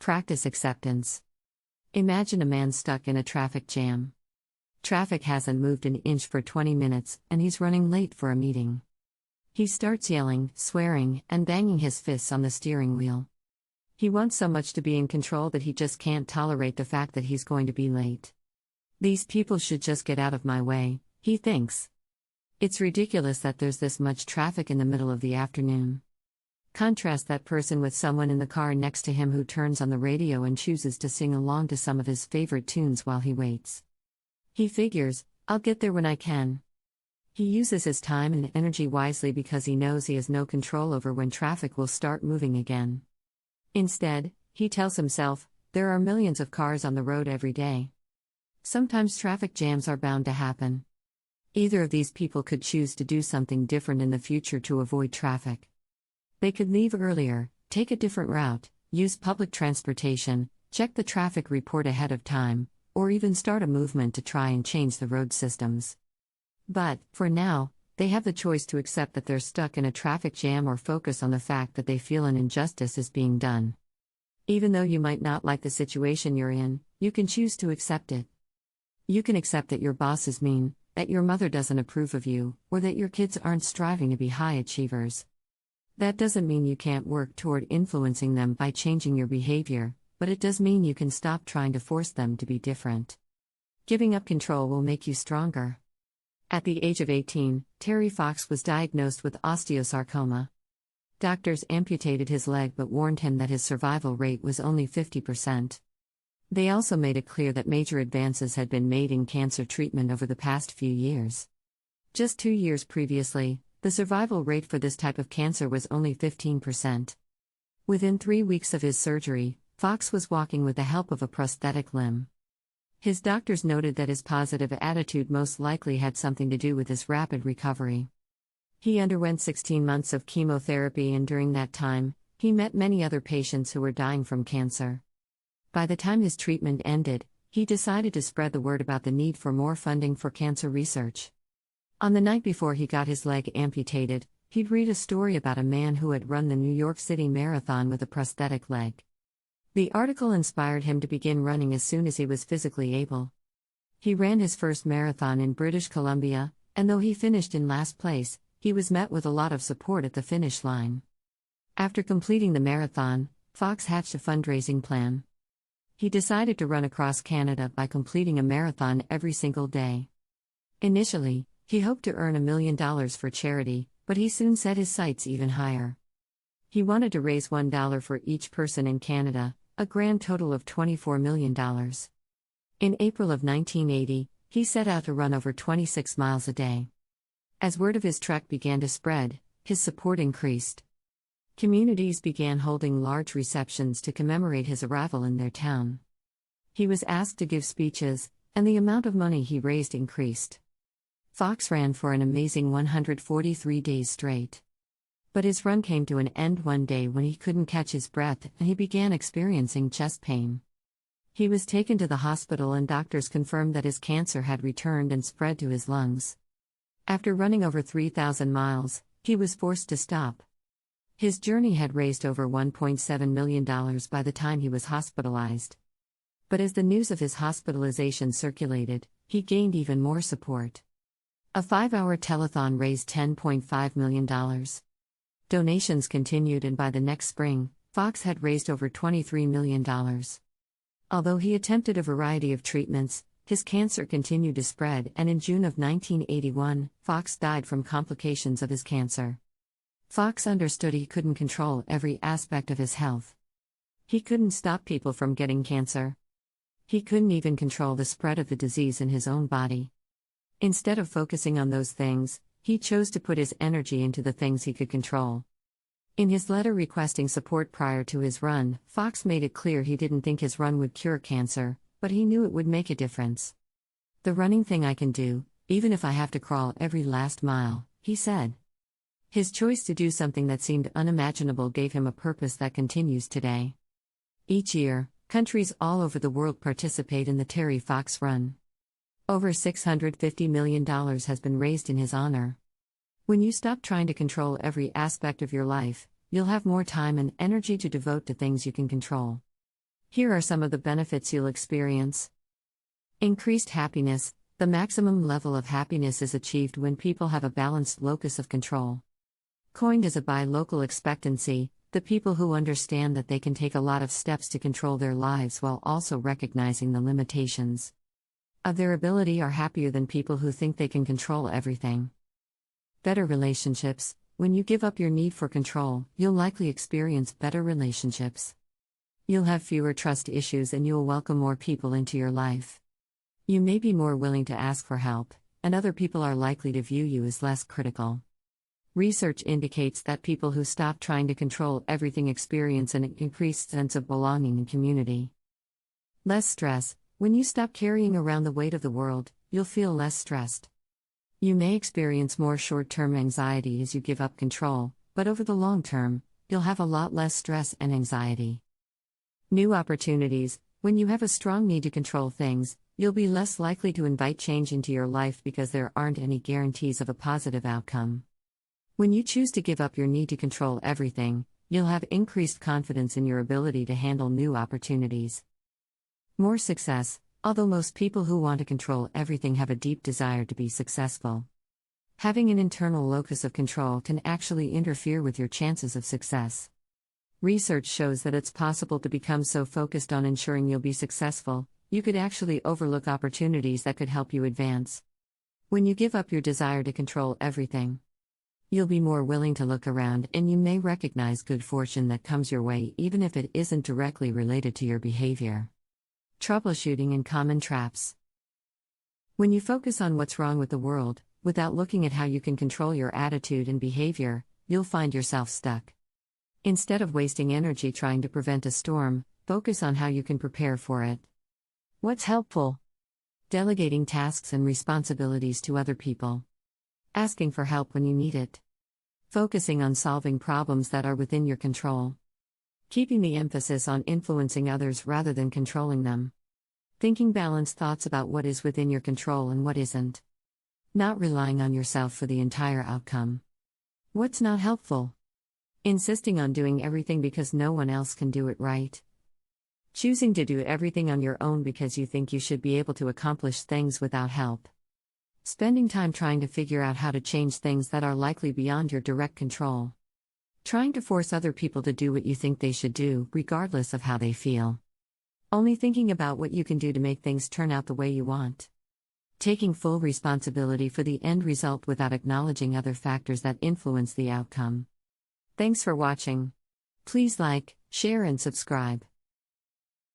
Practice acceptance. Imagine a man stuck in a traffic jam. Traffic hasn't moved an inch for 20 minutes, and he's running late for a meeting. He starts yelling, swearing, and banging his fists on the steering wheel. He wants so much to be in control that he just can't tolerate the fact that he's going to be late. These people should just get out of my way, he thinks. It's ridiculous that there's this much traffic in the middle of the afternoon. Contrast that person with someone in the car next to him who turns on the radio and chooses to sing along to some of his favorite tunes while he waits. He figures, I'll get there when I can. He uses his time and energy wisely because he knows he has no control over when traffic will start moving again. Instead, he tells himself, there are millions of cars on the road every day. Sometimes traffic jams are bound to happen. Either of these people could choose to do something different in the future to avoid traffic. They could leave earlier, take a different route, use public transportation, check the traffic report ahead of time, or even start a movement to try and change the road systems. But, for now, they have the choice to accept that they're stuck in a traffic jam or focus on the fact that they feel an injustice is being done. Even though you might not like the situation you're in, you can choose to accept it. You can accept that your boss is mean, that your mother doesn't approve of you, or that your kids aren't striving to be high achievers. That doesn't mean you can't work toward influencing them by changing your behavior, but it does mean you can stop trying to force them to be different. Giving up control will make you stronger. At the age of 18, Terry Fox was diagnosed with osteosarcoma. Doctors amputated his leg but warned him that his survival rate was only 50%. They also made it clear that major advances had been made in cancer treatment over the past few years. Just 2 years previously, the survival rate for this type of cancer was only 15%. Within 3 weeks of his surgery, Fox was walking with the help of a prosthetic limb. His doctors noted that his positive attitude most likely had something to do with his rapid recovery. He underwent 16 months of chemotherapy, and during that time, he met many other patients who were dying from cancer. By the time his treatment ended, he decided to spread the word about the need for more funding for cancer research. On the night before he got his leg amputated, he'd read a story about a man who had run the New York City Marathon with a prosthetic leg. The article inspired him to begin running as soon as he was physically able. He ran his first marathon in British Columbia, and though he finished in last place, he was met with a lot of support at the finish line. After completing the marathon, Fox hatched a fundraising plan. He decided to run across Canada by completing a marathon every single day. Initially, he hoped to earn $1 million for charity, but he soon set his sights even higher. He wanted to raise $1 for each person in Canada, a grand total of $24 million. In April of 1980, he set out to run over 26 miles a day. As word of his trek began to spread, his support increased. Communities began holding large receptions to commemorate his arrival in their town. He was asked to give speeches, and the amount of money he raised increased. Fox ran for an amazing 143 days straight. But his run came to an end one day when he couldn't catch his breath and he began experiencing chest pain. He was taken to the hospital and doctors confirmed that his cancer had returned and spread to his lungs. After running over 3,000 miles, he was forced to stop. His journey had raised over $1.7 million by the time he was hospitalized. But as the news of his hospitalization circulated, he gained even more support. A 5-hour telethon raised $10.5 million. Donations continued, and by the next spring, Fox had raised over $23 million. Although he attempted a variety of treatments, his cancer continued to spread, and in June of 1981, Fox died from complications of his cancer. Fox understood he couldn't control every aspect of his health. He couldn't stop people from getting cancer. He couldn't even control the spread of the disease in his own body. Instead of focusing on those things, he chose to put his energy into the things he could control. In his letter requesting support prior to his run, Fox made it clear he didn't think his run would cure cancer, but he knew it would make a difference. "The running thing I can do, even if I have to crawl every last mile," he said. His choice to do something that seemed unimaginable gave him a purpose that continues today. Each year, countries all over the world participate in the Terry Fox Run. Over $650 million has been raised in his honor. When you stop trying to control every aspect of your life, you'll have more time and energy to devote to things you can control. Here are some of the benefits you'll experience. Increased happiness. The maximum level of happiness is achieved when people have a balanced locus of control. Coined as a buy local expectancy, the people who understand that they can take a lot of steps to control their lives while also recognizing the limitations of their ability are happier than people who think they can control everything. Better relationships. When you give up your need for control, you'll likely experience better relationships. You'll have fewer trust issues and you'll welcome more people into your life. You may be more willing to ask for help, and other people are likely to view you as less critical. Research indicates that people who stop trying to control everything experience an increased sense of belonging and community. Less stress. When you stop carrying around the weight of the world, you'll feel less stressed. You may experience more short-term anxiety as you give up control, but over the long term, you'll have a lot less stress and anxiety. New opportunities. When you have a strong need to control things, you'll be less likely to invite change into your life because there aren't any guarantees of a positive outcome. When you choose to give up your need to control everything, you'll have increased confidence in your ability to handle new opportunities. More success. Although most people who want to control everything have a deep desire to be successful, having an internal locus of control can actually interfere with your chances of success. Research shows that it's possible to become so focused on ensuring you'll be successful, you could actually overlook opportunities that could help you advance. When you give up your desire to control everything, you'll be more willing to look around and you may recognize good fortune that comes your way even if it isn't directly related to your behavior. Troubleshooting and common traps. When you focus on what's wrong with the world, without looking at how you can control your attitude and behavior, you'll find yourself stuck. Instead of wasting energy trying to prevent a storm, focus on how you can prepare for it. What's helpful? Delegating tasks and responsibilities to other people. Asking for help when you need it. Focusing on solving problems that are within your control. Keeping the emphasis on influencing others rather than controlling them. Thinking balanced thoughts about what is within your control and what isn't. Not relying on yourself for the entire outcome. What's not helpful? Insisting on doing everything because no one else can do it right. Choosing to do everything on your own because you think you should be able to accomplish things without help. Spending time trying to figure out how to change things that are likely beyond your direct control. Trying to force other people to do what you think they should do, regardless of how they feel. Only thinking about what you can do to make things turn out the way you want. Taking full responsibility for the end result without acknowledging other factors that influence the outcome. Thanks for watching. Please like, share and subscribe.